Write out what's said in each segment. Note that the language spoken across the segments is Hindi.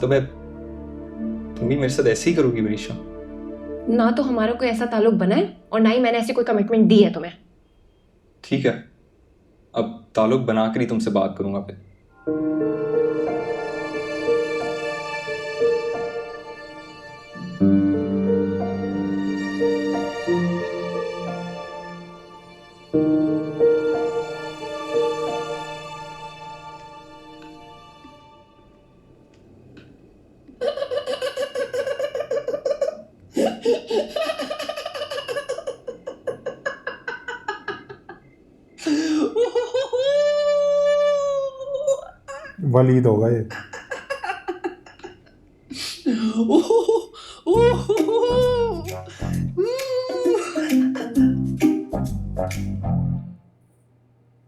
तो तुम भी मेरे साथ ऐसे ही करोगी मनीषा? ना तो हमारा कोई ऐसा ताल्लुक बना है और ना ही मैंने ऐसी कोई कमिटमेंट दी है तुम्हें। ठीक है, अब ताल्लुक बनाकर ही तुमसे बात करूंगा फिर। वलीद होगा ये।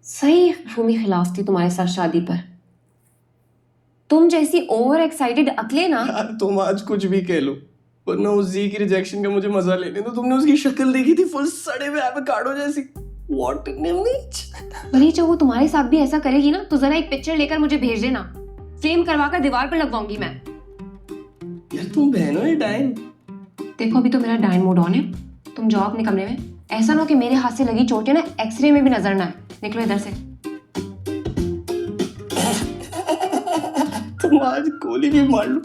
सही भूमि खिलाफ थी तुम्हारे साथ शादी पर। तुम जैसी ओवर एक्साइटेड अकले ना। यार तुम आज कुछ भी कह लो, वरना उस जी की रिजेक्शन का मुझे मजा लेने दो। तुमने उसकी शक्ल देखी थी, फुल सड़े हुए एवोकाडो जैसी। What an image. भले जब वो तुम्हारे साथ भी ऐसा करेगी ना तो जरा एक पिक्चर लेकर मुझे भेज देना, फ्रेम करवाकर दीवार पर लगवाऊंगी मैं। यार तुम बहन हो या डायन? देखो अभी तो मेरा डाइन मोड ऑन है, तुम जाओ अपने कमरे में। ऐसा ना हो कि मेरे हाथ से लगी चोटें ना एक्सरे में भी नजर ना आए। निकलो इधर से। तुम आज गोली भी मार लो,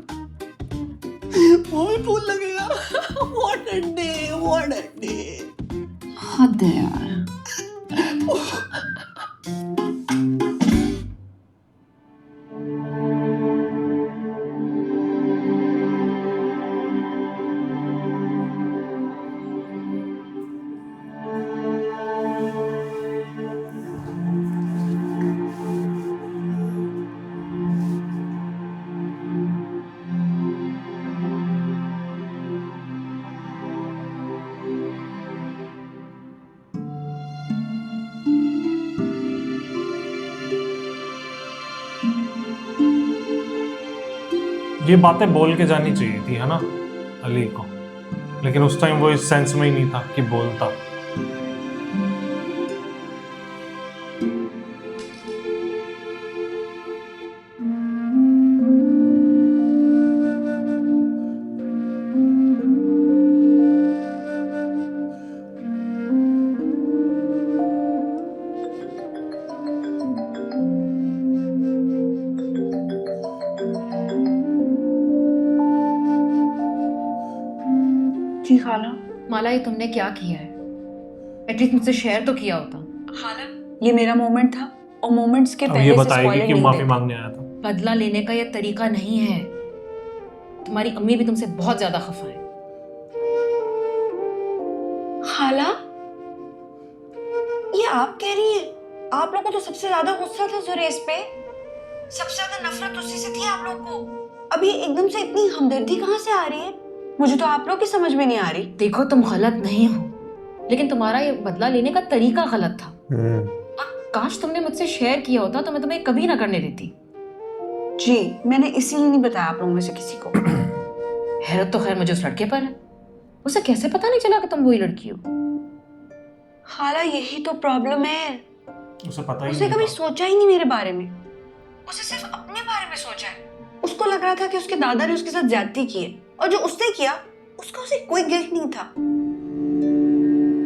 वो भी फूल लगेगा। What a day, what a day. हद है यार। ये बातें बोल के जानी चाहिए थी, है ना, अली को। लेकिन उस टाइम वो इस सेंस में ही नहीं था कि बोलता। जी खाला। माला ये तुमने क्या किया है? एटलीस्ट मुझसे शेयर तो किया होता। खाला ये मेरा मोमेंट था और मोमेंट्स के अब पहले ये से बताएगी स्पॉइलर कि नहीं माफी देते। मांगने आया था। बदला लेने का ये तरीका नहीं है। तुम्हारी अम्मी भी तुमसे बहुत ज्यादा खफा है। खाला ये आप कह रही हैं? आप लोगों को तो सबसे ज्यादा गुस्सा था जुरेस पे, सबसे ज्यादा नफरत उसी से थी आप लोग को। अब ये एकदम से इतनी हमदर्दी कहाँ से आ रही है? मुझे तो आप लोग की समझ में नहीं आ रही। देखो तुम गलत नहीं हो, लेकिन तुम्हारा ये बदला लेने का तरीका गलत था। और काश तुमने मुझसे शेयर किया होता तो मैं तुम्हें कभी ना करने देती। जी मैंने इसीलिए नहीं बताया आप लोगों में से किसी को। हैरत तो खैर मुझे उस लड़के पर है, उसे कैसे पता नहीं चला कि तुम वही लड़की हो? खाला यही तो प्रॉब्लम है, उसे पता ही उसने नहीं कभी था। सोचा ही नहीं मेरे बारे में। उसे सिर्फ अपने बारे में सोचा है। उसको लग रहा था कि उसके दादा ने उसके साथ ज्यादती की है, और जो उसने किया उसका उसे कोई गिल्ट नहीं था।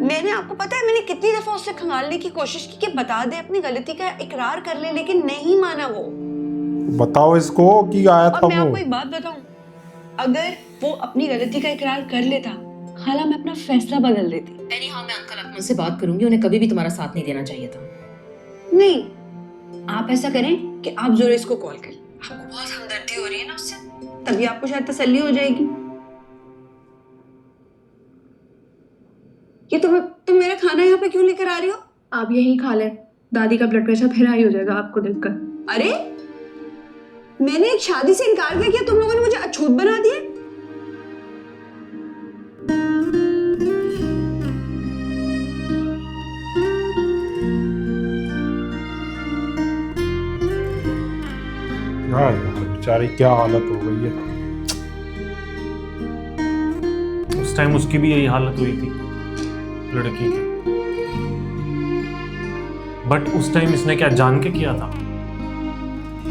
मैंने, आपको पता है मैंने कितनी दफा उससे खंगालने की कोशिश की कि बता दे, अपनी गलती का इकरार कर ले, लेकिन नहीं माना वो। बताओ इसको कि आया था और मैं वो। आपको एक बात बताऊं, अगर वो अपनी गलती का इकरार कर लेता, खाला मैं अपना फैसला बदल देती। मैं अंकल अकमल से बात करूंगी, उन्हें कभी भी तुम्हारा साथ नहीं देना चाहिए था। नहीं, आप ऐसा करें कि आप जुरेस को कॉल करें। आपको बहुत हमदर्दी हो रही है ना उससे, तभी आपको शायद तसल्ली हो जाएगी। ये तुम मेरा खाना यहाँ पे क्यों लेकर आ रही हो? आप यही खा लें, दादी का ब्लड प्रेशर फिर हाई हो जाएगा आपको देखकर। अरे मैंने एक शादी से इनकार किया, तुम लोगों ने मुझे अछूत बना दिया। यार बेचारी क्या हालत हो गई है। उस टाइम उसकी भी यही हालत हुई थी लड़की की। बट उस टाइम इसने क्या जान के किया था?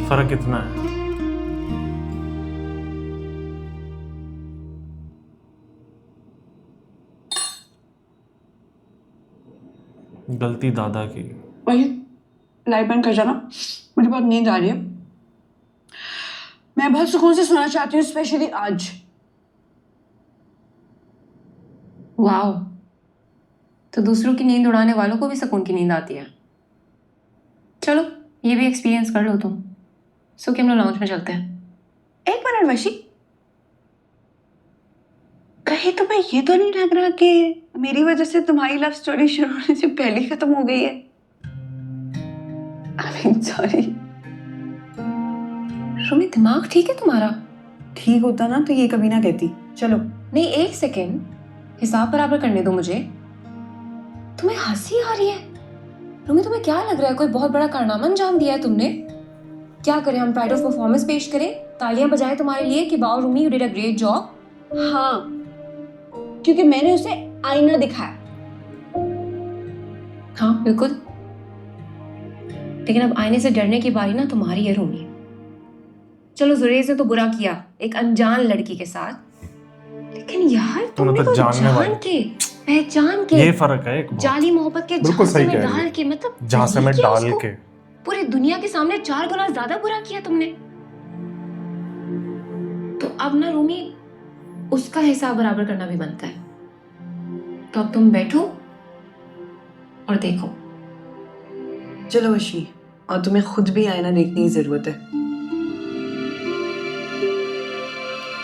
फर्क इतना है। गलती दादा की। वही लाइट बंद कर जाना, मुझे बहुत नींद आ रही है। मैं बहुत सुकून से सोना चाहती हूँ, स्पेशली आज। वाओ, तो दूसरों की नींद उड़ाने वालों को भी सुकून की नींद आती है। चलो ये भी एक्सपीरियंस कर लो तुम। सो कि हम लोग लॉन्च में चलते हैं। एक मिनट वशी, कहीं तुम्हें ये तो नहीं लग रहा कि मेरी वजह से तुम्हारी लव स्टोरी शुरू होने से पहले ही खत्म हो गई है? सॉरी रुमी, दिमाग ठीक है तुम्हारा? ठीक होता ना तो ये कभी ना कहती। चलो। नहीं, एक सेकेंड, हिसाब बराबर करने दो मुझे। तुम्हें हंसी आ रही है? रुमी, तुम्हें क्या लग रहा है कोई बहुत बड़ा कारनामा अंजाम दिया है तुमने? क्या करें, हम प्राइड ऑफ परफॉर्मेंस पेश करें, तालियां बजाएं तुम्हारे लिए कि wow Rhumi, you did a great job? हाँ, क्योंकि मैंने उसे आईना दिखाया। हाँ बिल्कुल, लेकिन अब आईने से डरने की बारी ना तुम्हारी है रूमी। चलो जुरेज ने तो बुरा किया एक अनजान लड़की के साथ, लेकिन यार तुमने तो जान के पहचान के ये फर्क है एक बहुत। जाली मोहब्बत के बिल्कुल सही झांसे में कह रही डाल के, मतलब झांसे में सही किया डाल उसको। के पूरी दुनिया के सामने 4 गुना ज्यादा बुरा किया तुमने। तो अब ना रूमी, उसका हिसाब बराबर करना भी बनता है। तो अब तुम बैठो और देखो। चलो वशी, और तुम्हें खुद भी आईना देखने की जरूरत है।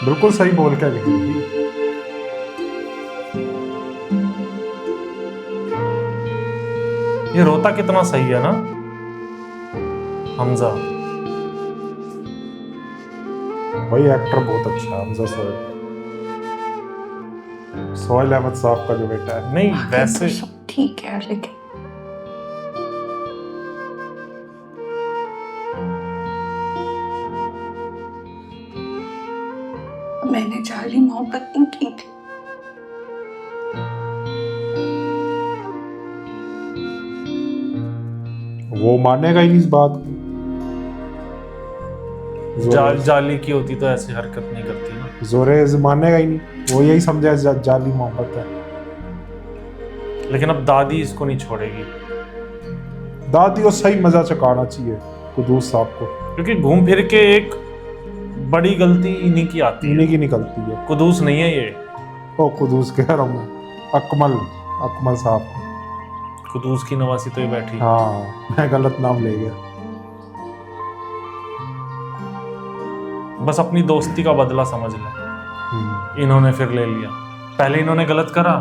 बिल्कुल सही बोल के निकली। ये रोता कितना सही है ना हमजा। वही एक्टर बहुत अच्छा है हमजा सोहेल। सोहेल अहमद साहब का जो बेटा है। नहीं बाकी वैसे तो सब ठीक है, लेकिन मैंने जाली मोहब्बत नहीं की थी। वो मानेगा ही नहीं इस बात को। जाली की होती तो ऐसी हरकत नहीं करती ना। जोरेज मानेगा ही नहीं, वो यही समझा जाली मोहब्बत है। लेकिन अब दादी इसको नहीं छोड़ेगी, दादी को सही मजा चकाना चाहिए कुदूस साहब को। क्योंकि घूम फिर के एक बड़ी गलती इन्हीं की आती है। इन्हीं की निकलती है। कुदूस नहीं है ये, ओ कुदूस कह रहा हूँ, अकमल साहब। कुदूस की नवासी तो ही बैठी। हाँ, मैं गलत नाम ले गया। बस अपनी दोस्ती का बदला समझ ले। इन्होंने फिर ले लिया, पहले इन्होंने गलत करा,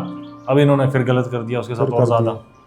अब इन्होंने फिर गलत कर दिया उसके साथ फिर और कर ज्यादा। दिया।